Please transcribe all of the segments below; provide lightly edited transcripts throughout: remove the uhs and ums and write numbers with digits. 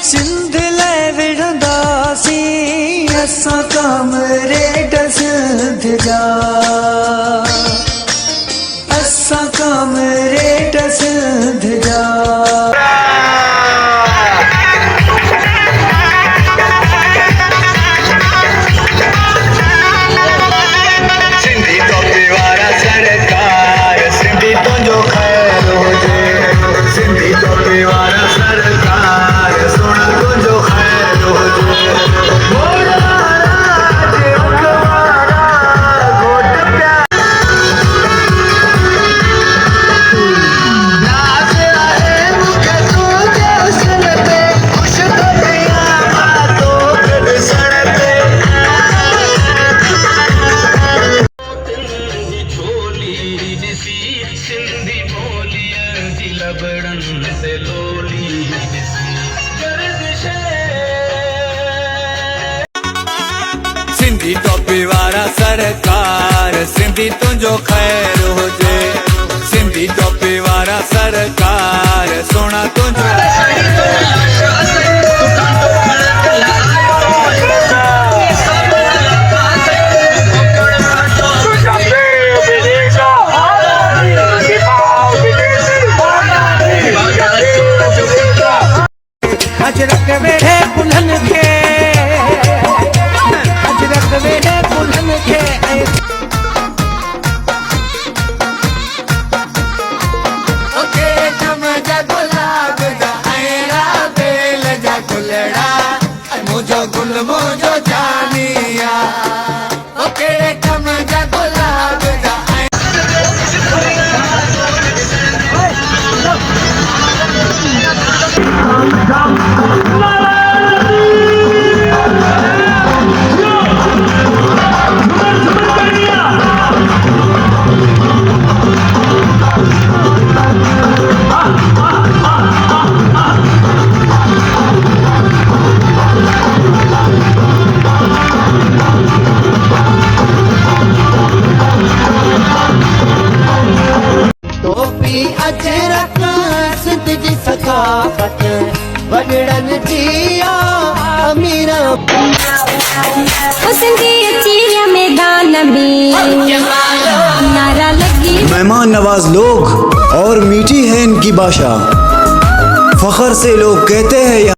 सिंध ले विढ़ंदासी असां कमरे डसंद जा असां कमरे डसंद जा सिंधी टोपी वारा सरकार सिंधी तुंहिंजो ख़ैर हुजे सिंधी टोपी वारा सरकार सोना अजरक वेढ़े कुल्हन खे अजरक वेढ़े कुल्हन खे ओके कम जा गुलाब जा ऐरा बेल जा गुलड़ा मुझो गुल मुझो जानिया ओके कम जा गुलाब जा टोपी अजरक सिंध जी सकाफत वॾड़न जी अमीरा सिंधी अची मैदान में नारा लगी मेहमान नवाज लोग और मीठी है इनकी भाषा फखर से लोग कहते हैं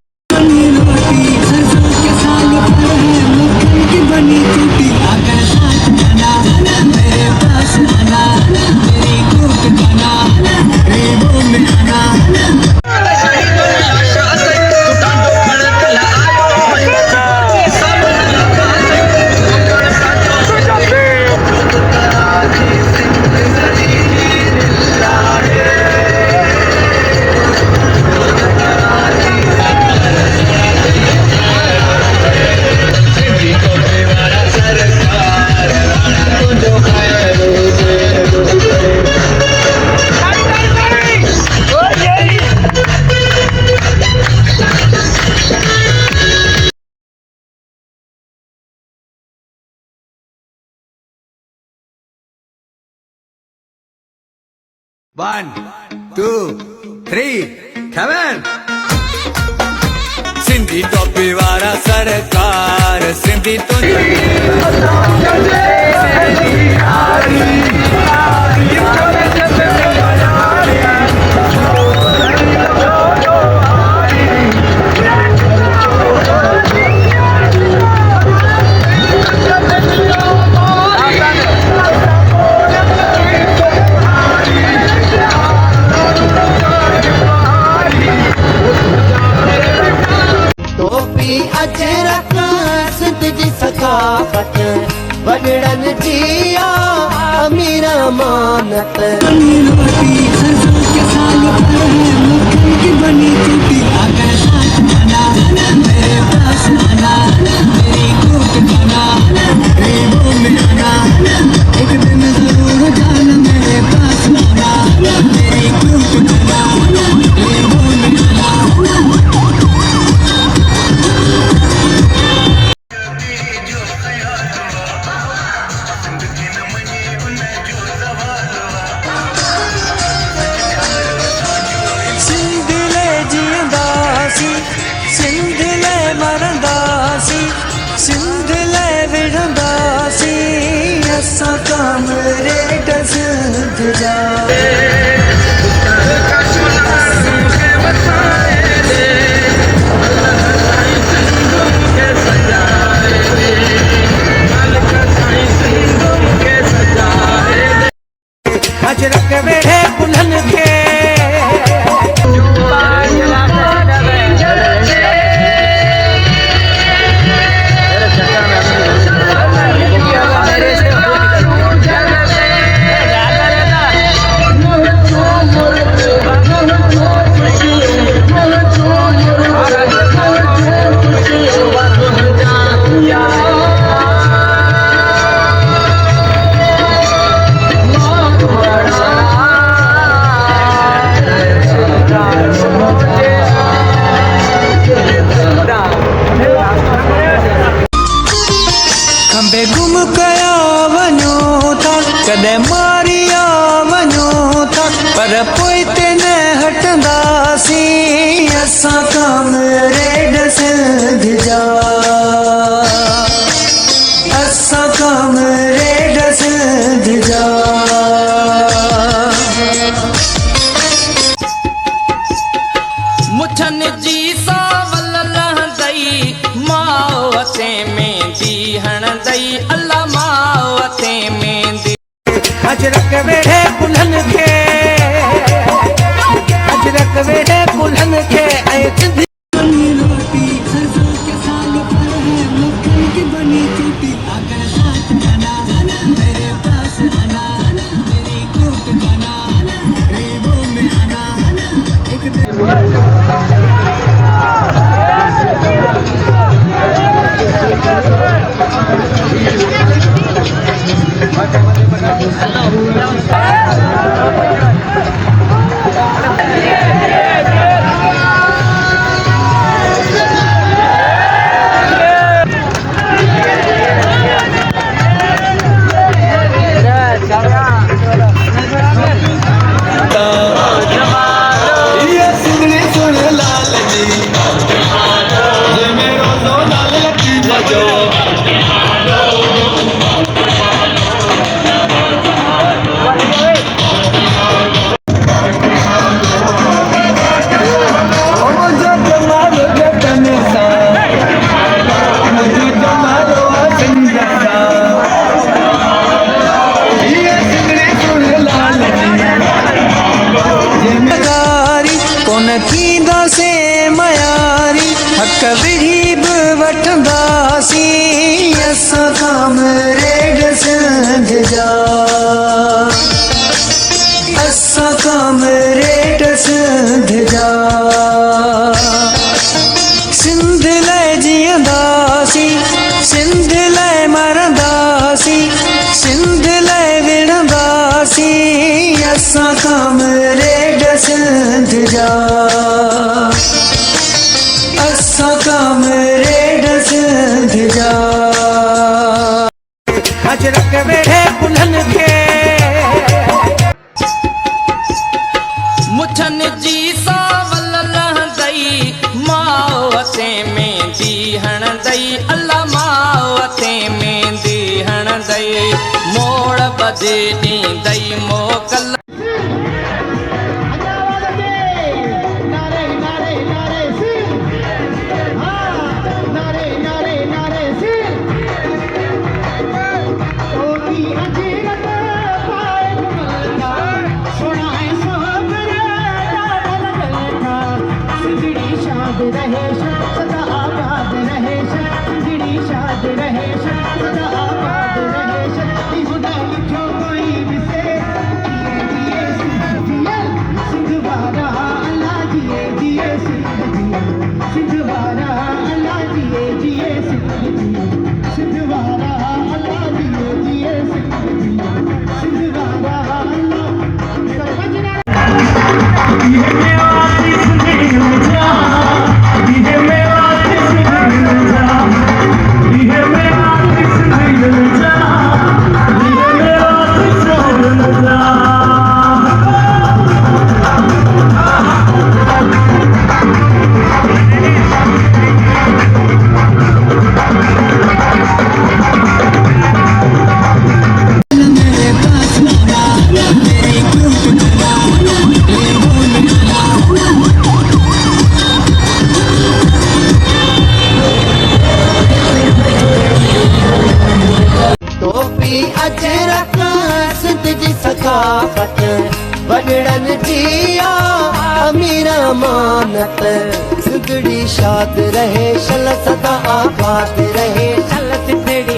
One, two, three, come on! Sindhi टोपी वारा सरकार सिंधी टोपी अजरक सिंध जी सकाफत वॾड़न जी अमीरा मानत असा कमरे डसद जा अजरक वेढ़े कुल्हन खे खंबे गुम कया वञो था कॾहिं मारिया वञो था पर पोइ ते न हटंदासीं असां कमरे डसद जा असां कमरे डसद जा मुछन जी सावल लहंदई मावते में दी हणदई अल्लाह मावते में दी अजरक वेढ़े कुल्हन खे अजरक वेढ़े कुल्हन खे ऐं सिंधी थींदासे मयारी हक विढ़ी बि वठंदासीं असां कमरे डसद जा असां कमरे डसद जा सिंध लाइ जीअंदासीं सिंध लाइ मरंदासीं सिंध लाइ विढ़ंदासीं असां कमरे डसद जा असां कमरे डसद जा अजरक वेढ़े कुल्हन खे मुछन जी सावल लहंदई मावते में दी हणदई अल्लाह मावते में दी हणदई मोड़ बदे ॾींदई मोकल सदा आबाद रहे जिड़ी शाद रहे सदा आबाद रहे लिखो कोई विसे अजरक सिंध जी सकाफत वडड़न जी अमीर अमानत सिंधड़ी शाद रहे शल सदा आबाद रहे शल सिंधड़ी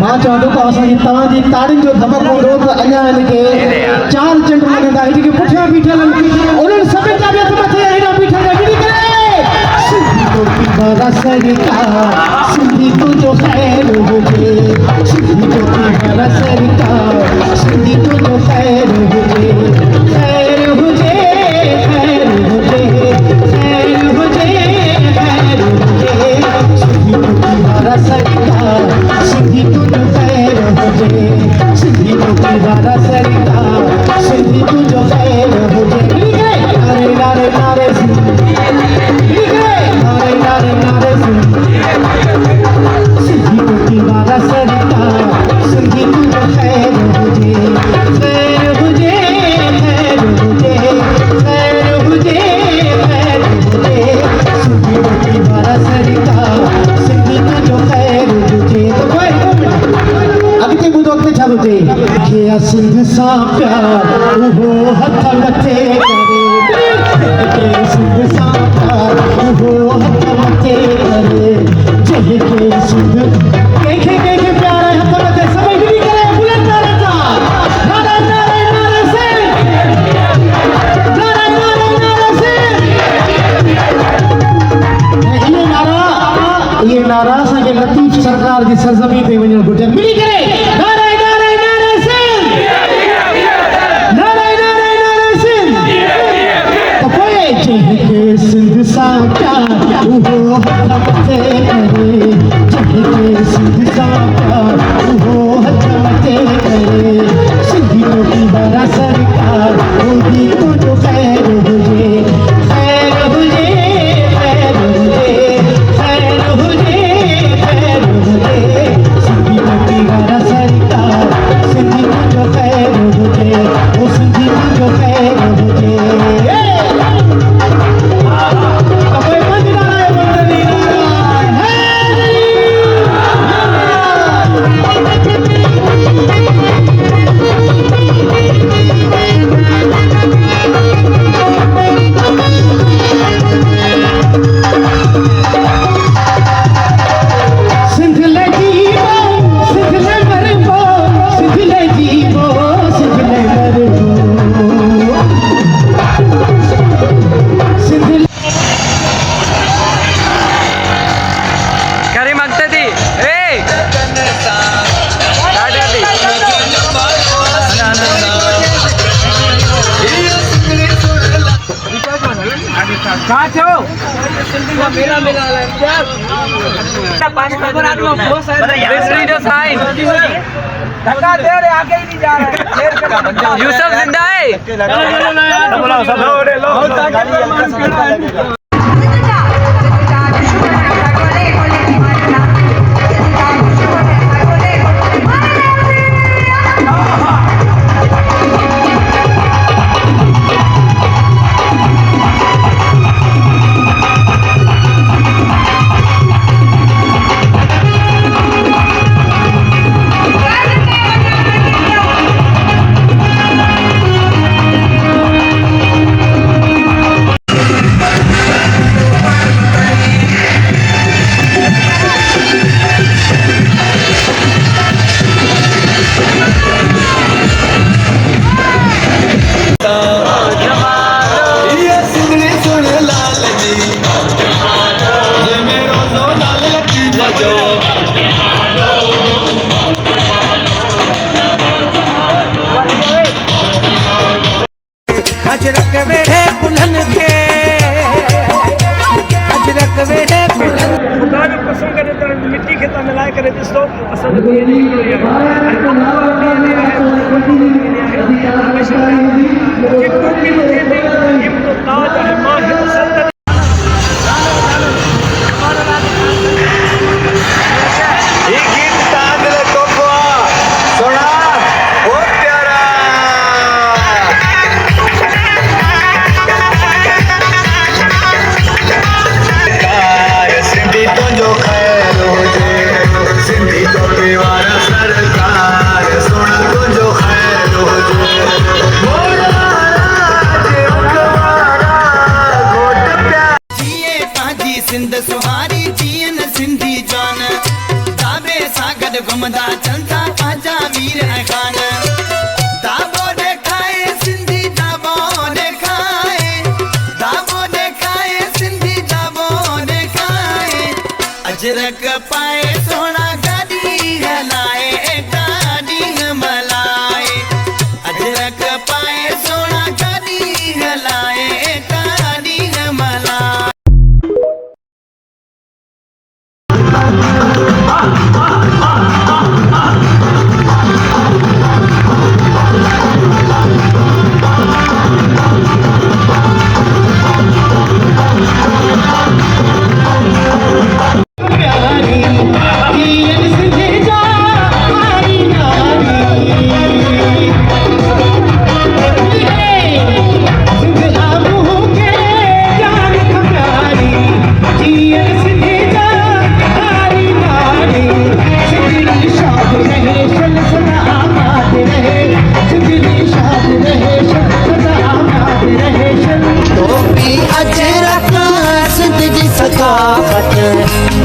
मां चवंदो त असांजी तव्हांजी ताड़ियुनि जो धमक हूंदो त अञा हिनखे 4 चंड लॻंदा जेके पुठियां बीठल उन्हनि सभिनि जा बि हथ मथे हेॾा बीठल मिली करे सिंधी टोपी वारा सरकार सिंधी तुंहिंजो ख़ैर हुजे सिंधी टोपी वारा सरकार सिंधी तुंहिंजो ख़ैर हुजे ख़ैर हुजे ख़ैर हुजे ख़ैर हुजे ख़ैर हुजे सिंधी टोपी वारा सरकार सिंधी तुंहिंजो ख़ैर हुजे सिंधी टोपी वारा सरकार सिंधी तुंहिंजो ख़ैर हुजे नारे नारे नारे सिंधी नारे नारे नारे सिंधी टोपी वारा सरकार सिंधी तुंहिंजो ख़ैर हुजे ख़ैर हुजे ख़ैर हुजे ख़ैर हुजे ख़ैर हुजे सिंधी टोपी वारा सरकार सिंधी तुंहिंजो ख़ैर हुजे अॻिते ॿुधो अॻिते छा थो थिए के सिंध सां प्यार उहो हथ मथे करे के सिंध सां प्यार उहो हथ मथे करे जंहिंखे सिंध कंहिंखे प्यार आहे हथ मथे सभई मिली करे बुलंद नारे सां नारे नारे नारे से नारे नारे नारे से ये नारा असांखे लतीफ़ सरकार जी सरज़मीन ते वञणु घुरिजे मिली करे नारे नारे नारे सिंध नारे नारे नारे सिंध त पोइ जंहिंखे सिंध सां प्यार उहो हथ मथे करे जंहिंखे सिंध सां प्यार उहो हथ मथे करे सिंधी टोपी वारा सरकार मोदी तुंहिंजो ख़ैर हुजे ख़ैर हुजे ख़ैर हुजे ख़ैर हुजे ख़ैर हुजे सिंधी टोपी वारा सरकार सिंधी तुंहिंजो ख़ैर हुजे ओ सिंधी तुंहिंजो ख़ैर हुजे कहाँ थे हो? यूसुफ जिंदा है। अजरक वेड़े पुलन के अजरक वेड़े पुलन ॾाढो पसंदि करे त मिटी खे तव्हां मिलाए करे ॾिसो असां सिंध सुहारी जीअन सिंधी जान दाबे सागद घुमदा चलता आजा वीर ऐं खान दाबो देखाए सिंधी दाबो देखाए दाबो देखाए सिंधी दाबो देखाए अजरक पाए सोना गाड़ी हलाए गाड़ी मलाए अजरक पाए सोना गाड़ी हलाए गाड़ी मलाए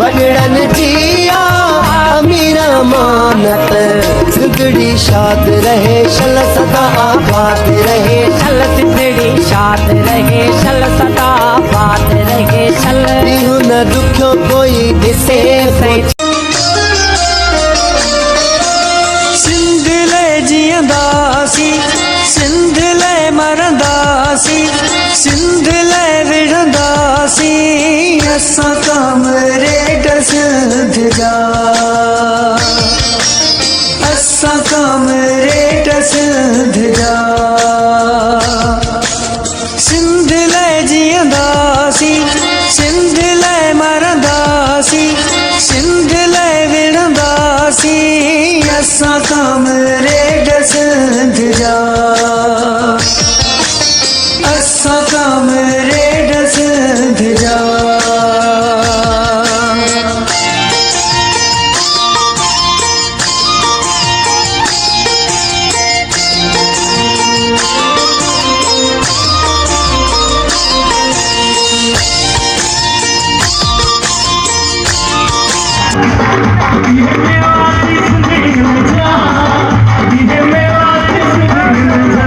बगड़न जिया अमीरा मानत जिंदड़ी शाद रहे शल सदा आबाद रहे शल जिंदड़ी शाद रहे शल सदा आबाद रहे शल न दुखियो कोई दिसे सिंध ले जियंदासी सिंध ले मरंदासी सिंध ले विढ़ंदासी असां कामरेड सिंध जा असां कामरेड सिंध जा सिंध ले जियंदासी सिंध ले मरंदासी सिंध ले विढ़ंदासी असां कामरेड सिंध जा असां कामरेड सिंध जा मेरा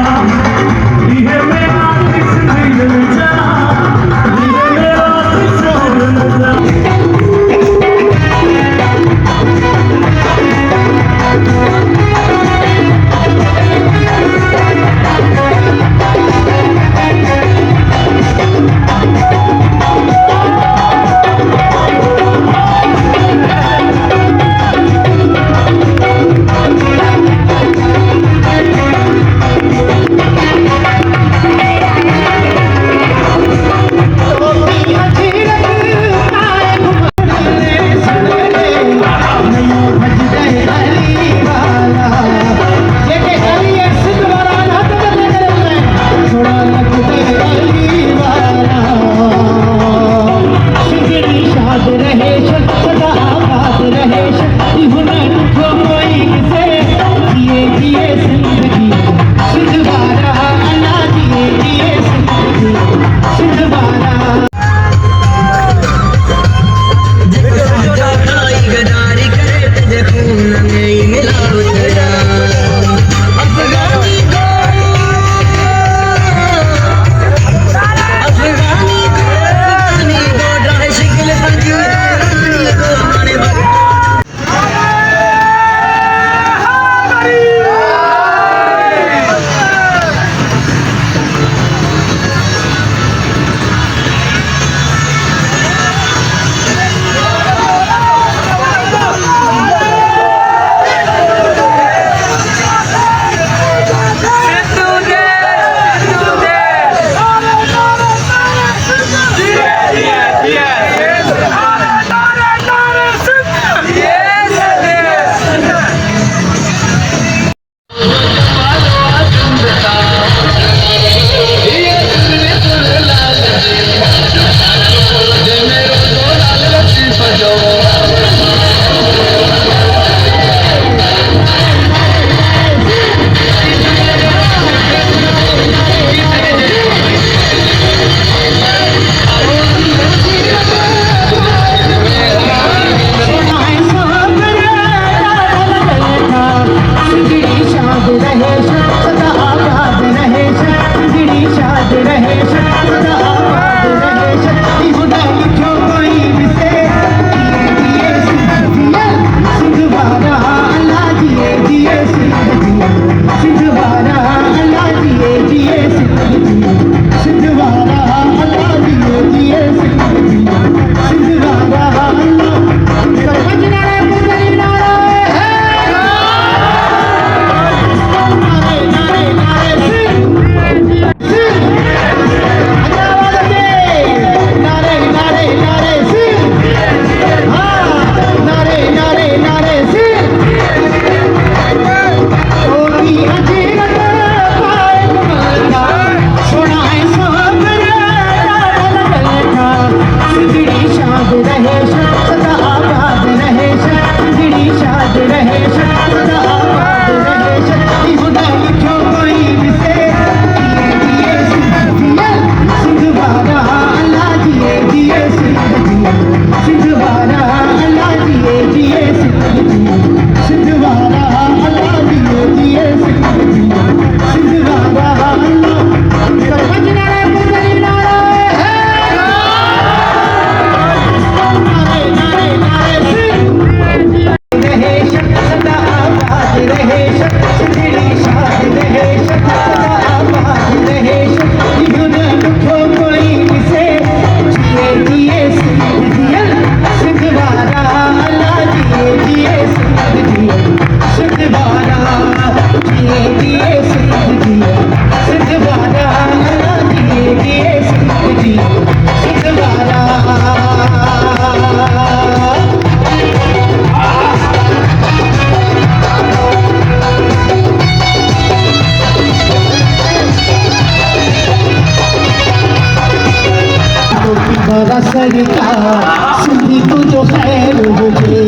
सरकार सिंधी को जो खैर हुजे,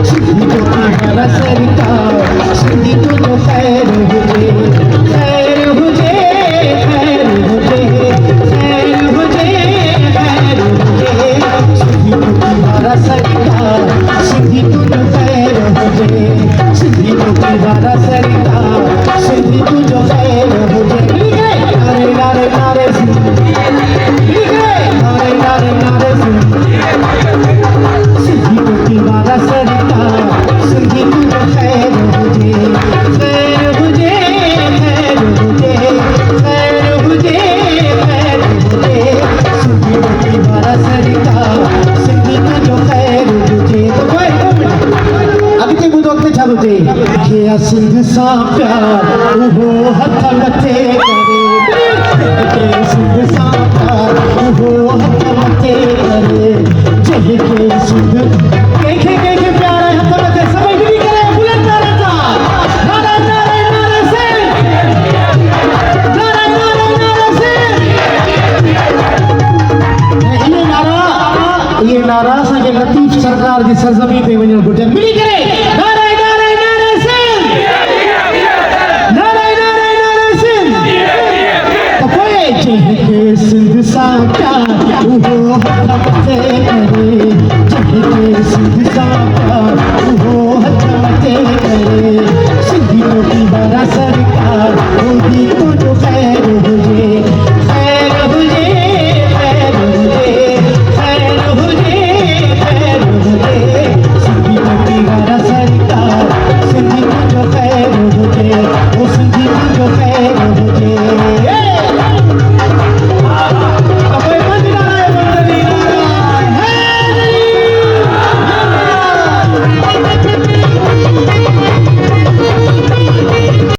सिंधी को तुम्हारा सरकार सिंधी को जो खैर हुजे, खैर हुजे, खैर हुजे, खैर हुजे, खैर हुजे, सिंधी को तुम्हारा सरकार सिंधी को जो खैर हुजे, सिंधी को तुम्हारा सरकार सिंधी को जो खैर हुजे। नारे नारे नारे सिंधी को दीवारा सरकार सिंधी को जो खैर हुजे, खैर हुजे, खैर हुजे, खैर हुजे, खैर हुजे, सिंधी को दीवारा सरकार सिंधी को जो खैर हुजे। तो भाई अॻिते ॿुधो अॻिते छा थो थिए कि सिंध सां प्यार उहो हथ मथे करे, सिंध सां प्यार उहो हथ मथे करे, जंहिंखे सिंध